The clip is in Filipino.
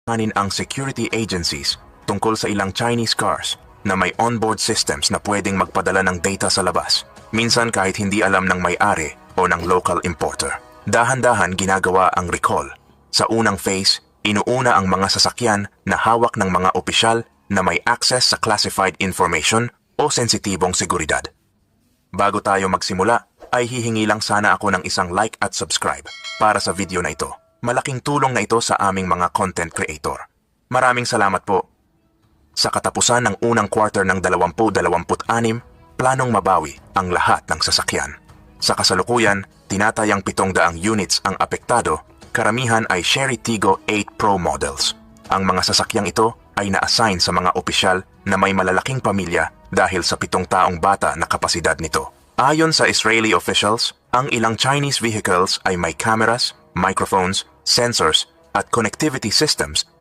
kanin ang security agencies tungkol sa ilang Chinese cars na may onboard systems na pwedeng magpadala ng data sa labas, minsan kahit hindi alam ng may-ari o ng local importer. Dahan-dahan ginagawa ang recall. Sa unang phase, inuuna ang mga sasakyan na hawak ng mga opisyal na may access sa classified information o sensitibong seguridad. Bago tayo magsimula, ay hihingi lang sana ako ng isang like at subscribe para sa video na ito. Malaking tulong na ito sa aming mga content creator. Maraming salamat po. Sa katapusan ng unang quarter ng 2026, planong mabawi ang lahat ng sasakyan. Sa kasalukuyan, tinatayang 700 units ang apektado, karamihan ay Chery Tiggo 8 Pro models. Ang mga sasakyang ito ay na-assign sa mga opisyal na may malalaking pamilya dahil sa 7 taong bata na kapasidad nito. Ayon sa Israeli officials, ang ilang Chinese vehicles ay may cameras, microphones, sensors at connectivity systems